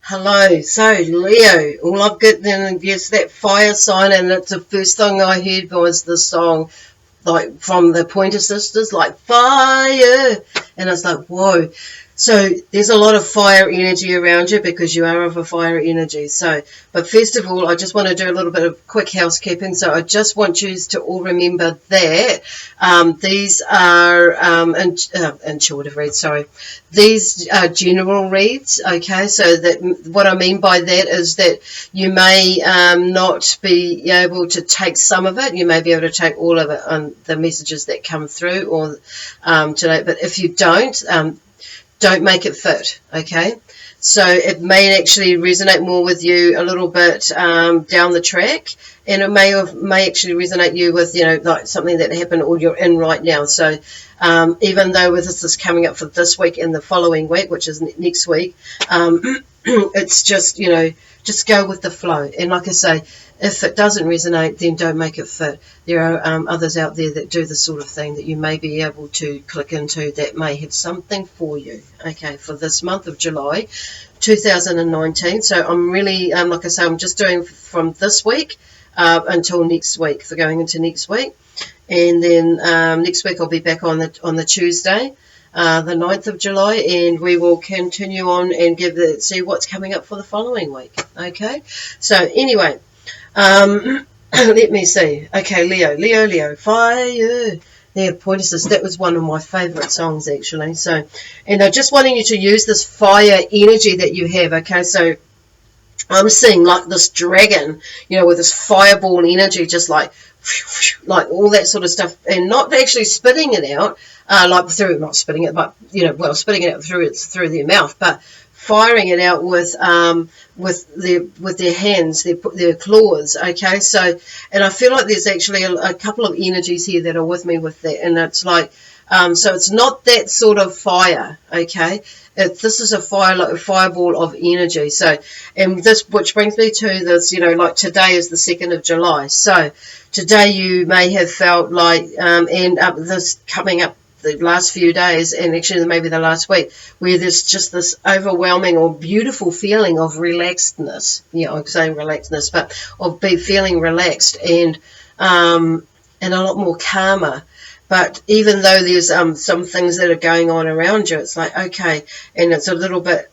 Hello, so Leo, all I've got then is that fire sign, and it's the first thing I heard was the song, like from the Pointer Sisters, like fire, and I was like, whoa. So there's a lot of fire energy around you because you are of a fire energy. So, but first of all, I just want to do a little bit of quick housekeeping. So I just want you to all remember that these are intuitive reads. Sorry, these are general reads. Okay, so that what I mean by that is that you may not be able to take some of it. You may be able to take all of it on the messages that come through or today. But if you don't make it fit, okay? So it may actually resonate more with you a little bit down the track, and it may actually resonate you with, like something that happened or you're in right now. So even though with this is coming up for this week and the following week, which is next week, it's just, just go with the flow. And like I say, if it doesn't resonate, then don't make it fit. There are others out there that do the sort of thing that you may be able to click into that may have something for you, okay, for this month of July 2019. So I'm really, like I say, I'm just doing from this week until next week, for going into next week. And then next week I'll be back on the Tuesday, the 9th of July, and we will continue on and see what's coming up for the following week, okay? So anyway, let me see. Okay, Leo, fire. There, Pointers. That was one of my favourite songs, actually. So, and I'm just wanting you to use this fire energy that you have, okay? So, I'm seeing like this dragon, with this fireball energy, just like all that sort of stuff, and not actually spitting it out, not spitting it, but spitting it out through their mouth, but firing it out with their hands, their claws. Okay, so, and I feel like there's actually a couple of energies here that are with me with that, and it's like, so it's not that sort of fire. Okay, this is a fireball of energy. So, and this, which brings me to this, like today is the 2nd of July. So today you may have felt like, this coming up the last few days, and actually maybe the last week, where there's just this overwhelming or beautiful feeling of relaxedness. I'm saying relaxedness, but of feeling relaxed and a lot more calmer. But even though there's some things that are going on around you, it's like, okay, and it's a little bit,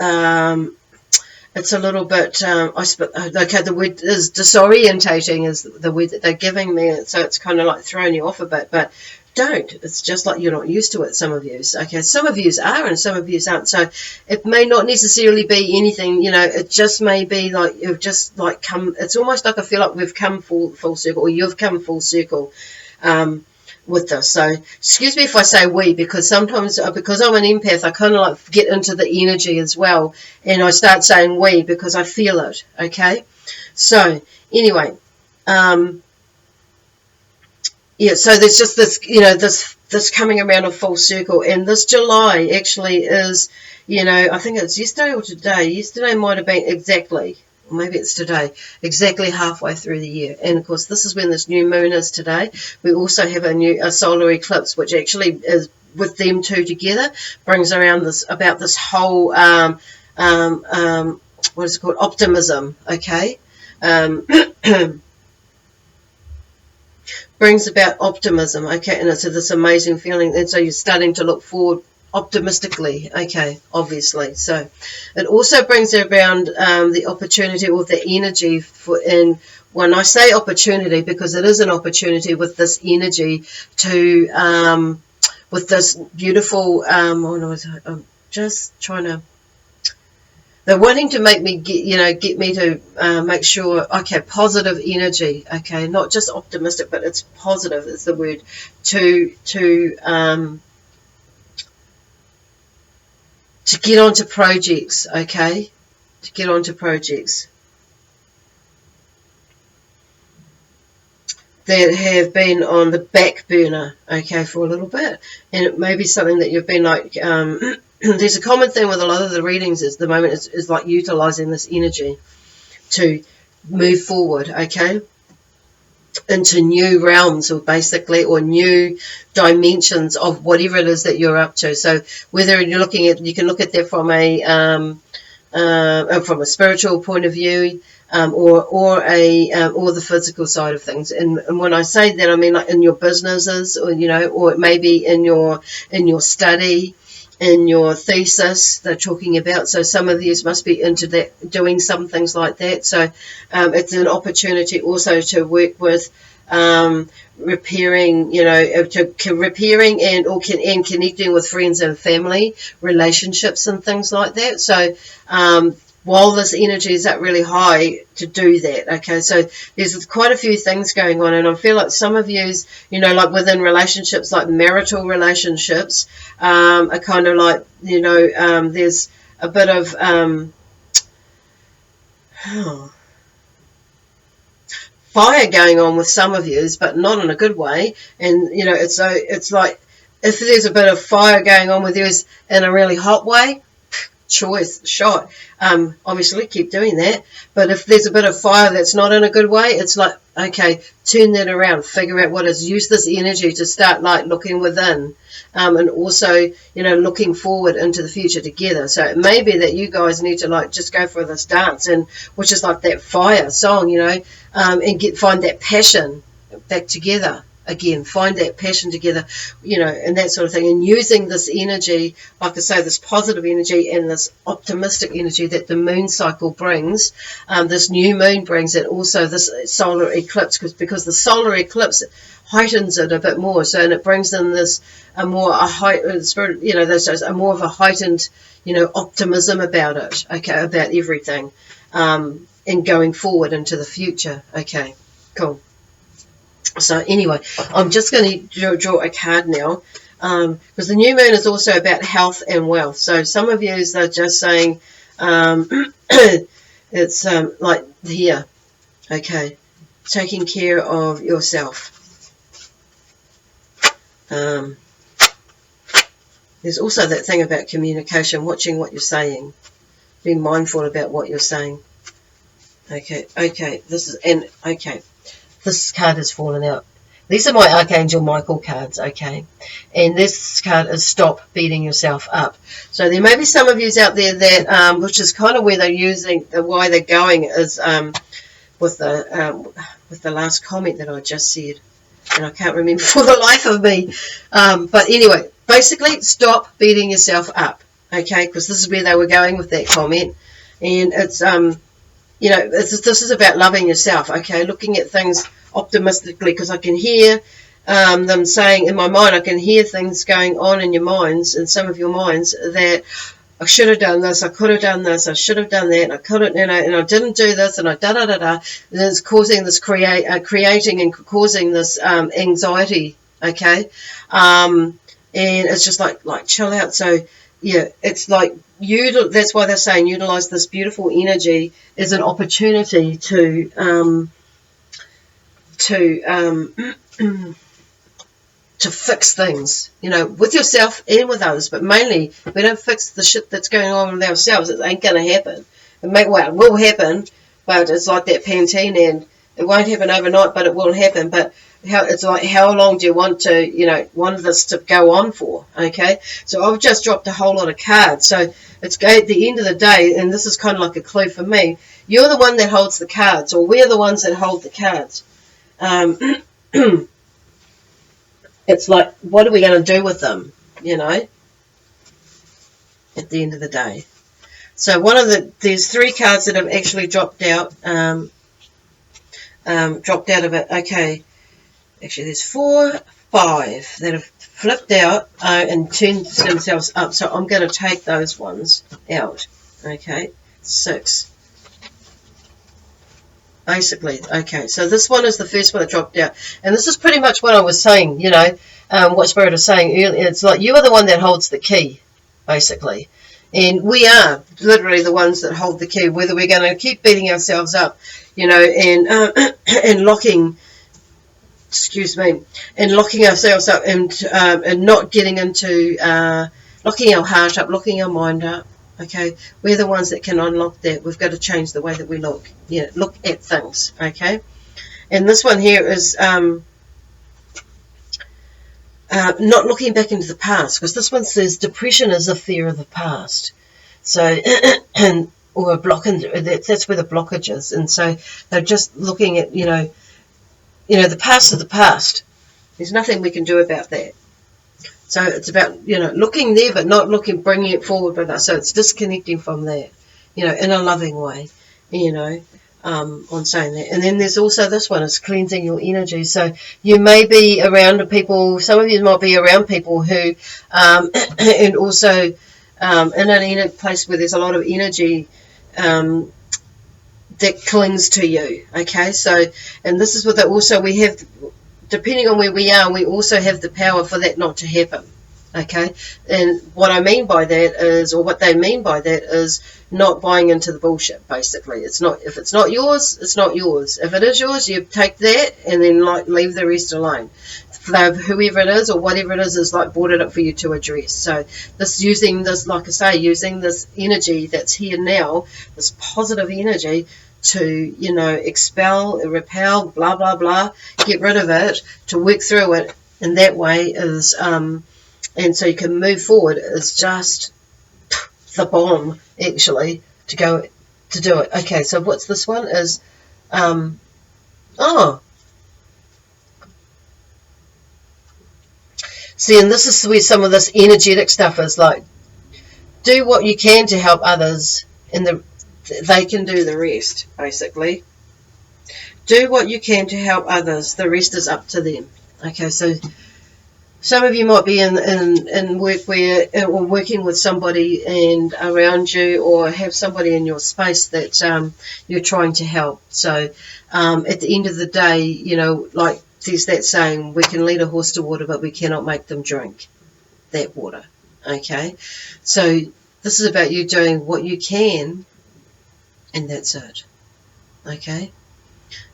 okay, the word is disorientating is the word that they're giving me, so it's kind of like throwing you off a bit, but don't. It's just like you're not used to it, some of you. Okay, some of you are and some of you aren't. So it may not necessarily be anything, it just may be like you've just like come, it's almost like I feel like we've come full circle, or you've come full circle with this. So excuse me if I say we, because sometimes, because I'm an empath, I kind of like get into the energy as well, and I start saying we because I feel it. Okay, so anyway, yeah, so there's just this, this coming around a full circle, and this July actually is, I think it's yesterday or today. Yesterday might have been exactly, or maybe it's today, exactly halfway through the year. And of course, this is when this new moon is today. We also have a solar eclipse, which actually is with them two together, brings around this whole, what is it called, optimism, okay? Brings about optimism, okay, and it's this amazing feeling, and so you're starting to look forward optimistically, okay, obviously. So it also brings around the opportunity or the energy and when I say opportunity, because it is an opportunity with this energy to, with this beautiful, I'm just trying to, they're wanting to make me get me to make sure, okay, positive energy, okay, not just optimistic, but it's positive is the word, to get onto projects, okay, to get onto projects that have been on the back burner, okay, for a little bit, and it may be something that you've been like, there's a common thing with a lot of the readings at the moment is like utilizing this energy to move forward, okay, into new realms or new dimensions of whatever it is that you're up to. So whether you're looking at, you can look at that from a from a spiritual point of view, or the physical side of things. And when I say that, I mean like in your businesses, or or maybe in your study, in your thesis they're talking about. So some of you must be into that, doing some things like that. So it's an opportunity also to work with repairing, repairing and connecting with friends and family relationships and things like that. So while this energy is at really high, to do that. Okay, so there's quite a few things going on, and I feel like some of you, like within relationships, like marital relationships, are kind of like, there's a bit of fire going on with some of you, but not in a good way. And it's like if there's a bit of fire going on with you in a really hot way, choice shot. Obviously keep doing that, but if there's a bit of fire that's not in a good way, it's like, okay, turn that around, figure out what is, use this energy to start like looking within, and also looking forward into the future together. So it may be that you guys need to like just go for this dance, and which is like that fire song, and find that passion back together again, find that passion together, and that sort of thing. And using this energy, like I say, this positive energy and this optimistic energy that the moon cycle brings, this new moon brings, and also this solar eclipse, because the solar eclipse heightens it a bit more. So, and it brings in this a more of a heightened, optimism about it. Okay, about everything, and going forward into the future. Okay, cool. So anyway, I'm just going to draw a card now, because the new moon is also about health and wealth. So some of you are just saying, it's like here, okay, taking care of yourself. There's also that thing about communication, watching what you're saying, being mindful about what you're saying. Okay, this card has fallen out. These are my Archangel Michael cards, okay? And this card is stop beating yourself up. So there may be some of you out there that, which is kind of where they're using, why they're going is with the last comment that I just said. And I can't remember for the life of me. But anyway, basically, stop beating yourself up, okay? Because this is where they were going with that comment. And it's, this is about loving yourself, okay? Looking at things optimistically, because I can hear them saying in my mind, I can hear things going on in your minds, in some of your minds, that I should have done this, I could have done this, I should have done that, and I couldn't, and I didn't do this, and I da-da-da-da. And it's causing this, creating and causing this anxiety, okay? And it's just like chill out. So, yeah, it's like, that's why they're saying utilize this beautiful energy as an opportunity to fix things, with yourself and with others. But mainly, if we don't fix the shit that's going on with ourselves, it ain't going to happen. It will happen, but it's like that Pantene, and it won't happen overnight, but it will happen. But how long do you want this to go on for? Okay, so I've just dropped a whole lot of cards. So it's at the end of the day, and this is kind of like a clue for me. You're the one that holds the cards, or we're the ones that hold the cards. It's like, what are we going to do with them? At the end of the day. So there's 3 cards that have actually dropped out. Dropped out of it. Okay. Actually, there's 4, 5 that have flipped out and turned themselves up. So I'm going to take those ones out. Okay. 6. Basically. Okay. So this one is the first one that dropped out. And this is pretty much what I was saying, what Spirit is saying earlier. It's like you are the one that holds the key, basically. And we are literally the ones that hold the key, whether we're going to keep beating ourselves up, and locking ourselves up, and not getting into locking our heart up, locking our mind up. Okay, we're the ones that can unlock that. We've got to change the way that we look at things. Okay, and this one here is not looking back into the past, because this one says depression is a fear of the past. So, and or a block, and that's where the blockage is. And so they're just looking at, the past is the past. There's nothing we can do about that. So it's about, looking there, but not bringing it forward with us. So it's disconnecting from that, in a loving way, on saying that. And then there's also this one, is cleansing your energy. So you may be around people, some of you might be around people who, and also in a place where there's a lot of energy that clings to you. Okay, so, and this is what also we have, depending on where we are, we also have the power for that not to happen. Okay, and what I mean by that is, or what they mean by that is, not buying into the bullshit. Basically, it's not, if it's not yours, it's not yours. If it is yours, you take that and then leave the rest alone. Whoever it is or whatever it is brought it up for you to address. So using this, like I say, using this energy that's here now, this positive energy, to expel, repel, blah blah blah, get rid of it, to work through it, and that way is and so you can move forward, is just the bomb, actually, to go to do it. Okay, so what's this one is see, and this is where some of this energetic stuff is, like, do what you can to help others, and they can do the rest. Basically, do what you can to help others, the rest is up to them. Okay, so some of you might be in work where, or working with somebody and around you, or have somebody in your space that you're trying to help. So at the end of the day, like there's that saying, we can lead a horse to water, but we cannot make them drink that water. Okay, so this is about you doing what you can, and that's it. Okay.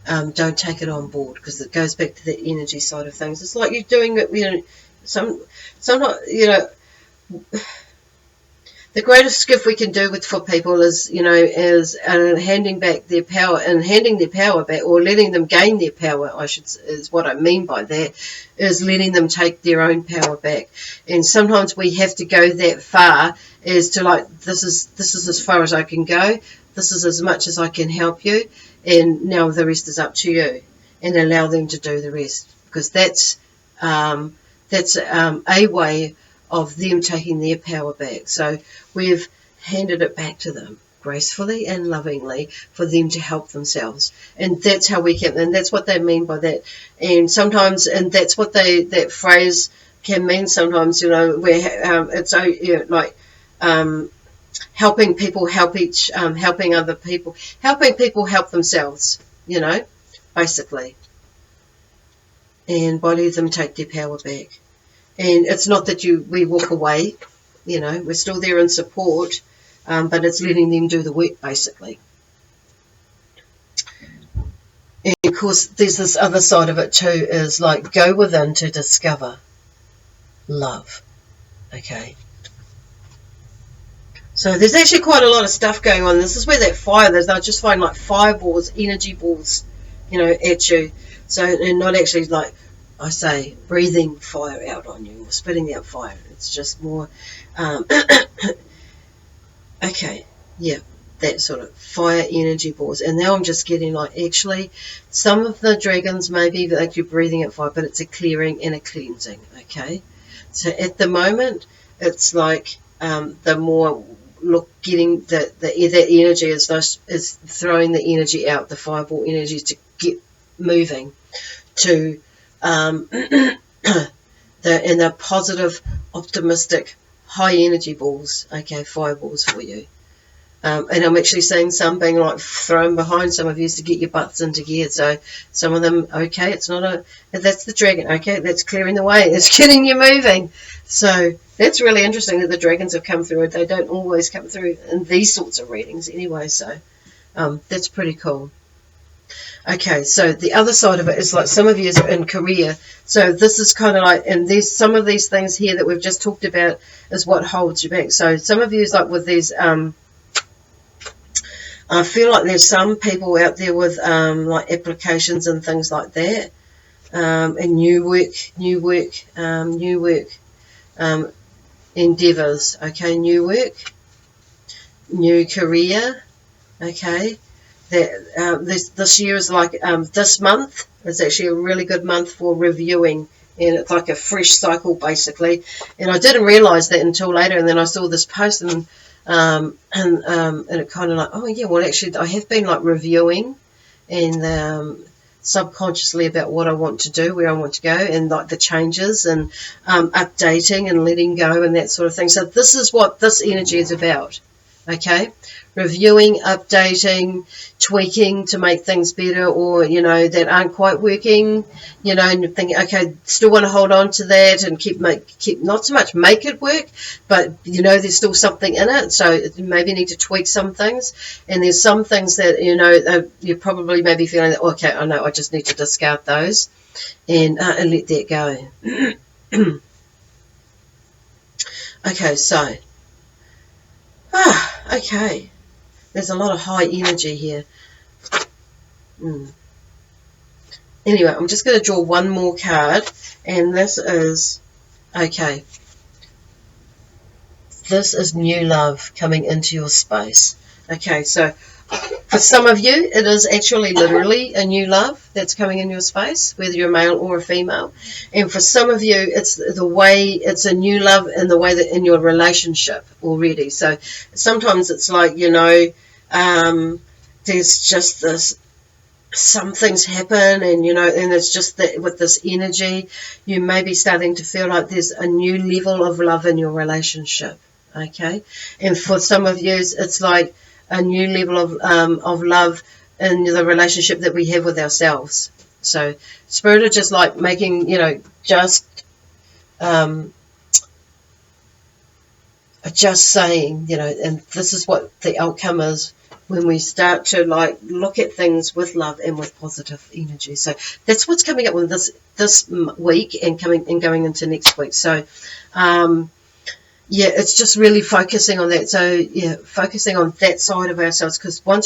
Don't take it on board, because it goes back to the energy side of things. It's like you're doing it, sometimes, the greatest gift we can do for people is, handing back their power, and handing their power back, or letting them gain their power, is what I mean by that, is letting them take their own power back. And sometimes we have to go that far as to, like, this is as far as I can go, this is as much as I can help you, and now the rest is up to you, and allow them to do the rest, because that's a way of them taking their power back. So we've handed it back to them gracefully and lovingly for them to help themselves, and that's how we can, and that's what they mean by that. And sometimes, and that's what that phrase can mean sometimes, where it's like helping people helping other people, helping people help themselves, basically, and by letting them take their power back. And it's not that we walk away, we're still there in support, but it's letting them do the work, basically. And of course, there's this other side of it too, is like, go within to discover love. Okay. So there's actually quite a lot of stuff going on. This is where that fire, they'll just find like fireballs, energy balls, at you. So, and not actually, like I say, breathing fire out on you or spitting out fire. It's just more, okay, yeah, that sort of fire energy balls. And now I'm just getting, like, actually, some of the dragons maybe like you're breathing out fire, but it's a clearing and a cleansing. Okay, so at the moment, it's like the more getting that energy is throwing the energy out, the fireball energy, to get moving to the positive, optimistic, high energy balls, okay, fireballs for you. And I'm actually seeing some being like thrown behind some of you to get your butts into gear. So some of them, okay, that's the dragon, okay, that's clearing the way, it's getting you moving. So that's really interesting that the dragons have come through. They don't always come through in these sorts of readings anyway, so that's pretty cool. Okay, so the other side of it is, like, some of you are in career. So this is kind of like, and there's some of these things here that we've just talked about is what holds you back. So some of you is like with these, I feel like there's some people out there with like applications and things like that, and new work endeavours. Okay, new work, new career. Okay, that this year is like this month is actually a really good month for reviewing, and it's like a fresh cycle basically. And I didn't realize that until later, and then I saw this post, and it kind of like, oh yeah, well actually I have been like reviewing and subconsciously about what I want to do, where I want to go, and like the changes, and updating and letting go and that sort of thing. So this is what this energy is about. Okay, reviewing, updating, tweaking to make things better, or that aren't quite working, and thinking, okay, still want to hold on to that and keep not so much make it work, but there's still something in it, so you maybe need to tweak some things, and there's some things that you're probably maybe feeling that, okay, I know I just need to discard those and let that go. Okay, so okay. There's a lot of high energy here. Anyway, I'm just going to draw one more card, and this is, okay, this is new love coming into your space. Okay, so for some of you, it is actually literally a new love that's coming in your space, whether you're a male or a female. And for some of you, it's a new love in the way that in your relationship already. So sometimes it's like, there's just this, some things happen, and and it's just that with this energy, you may be starting to feel like there's a new level of love in your relationship. Okay, and for some of you, it's like a new level of love in the relationship that we have with ourselves. So Spirit are just like making, just saying, and this is what the outcome is when we start to like look at things with love and with positive energy. So that's what's coming up with this week and going into next week. So yeah, it's just really focusing on that. So yeah, focusing on that side of ourselves, because when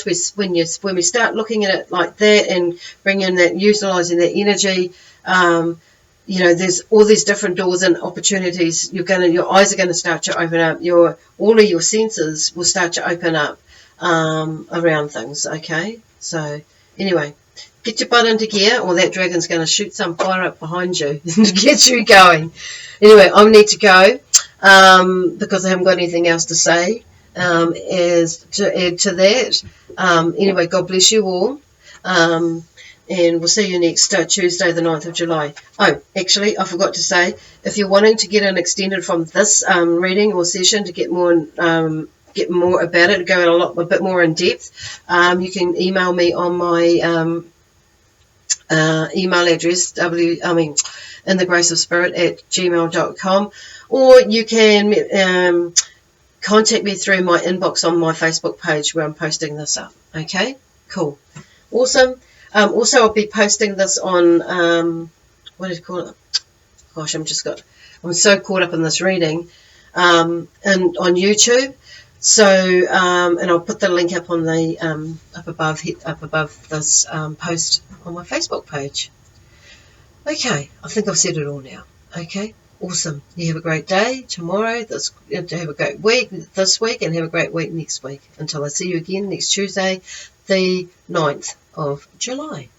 we start looking at it like that and bringing that, utilizing that energy, there's all these different doors and opportunities. Your eyes are going to start to open up. All of your senses will start to open up around things. Okay, so anyway, get your butt into gear, or that dragon's going to shoot some fire up behind you to get you going. Anyway, I need to go because I haven't got anything else to say as to add to that. Anyway, God bless you all. And we'll see you next Tuesday, the 9th of July. Oh, actually, I forgot to say, if you're wanting to get an extended from this reading or session to get more about it, go a bit more in depth, you can email me on my email address, inthegraceofspirit@gmail.com, or you can contact me through my inbox on my Facebook page where I'm posting this up. Okay, cool, awesome. Also, I'll be posting this on what do you call it? Gosh, I'm so caught up in this reading, and on YouTube. So, and I'll put the link up on the up above this post on my Facebook page. Okay, I think I've said it all now. Okay, awesome. You have a great day tomorrow. Have a great week this week, and have a great week next week. Until I see you again next Tuesday, the 9th of July.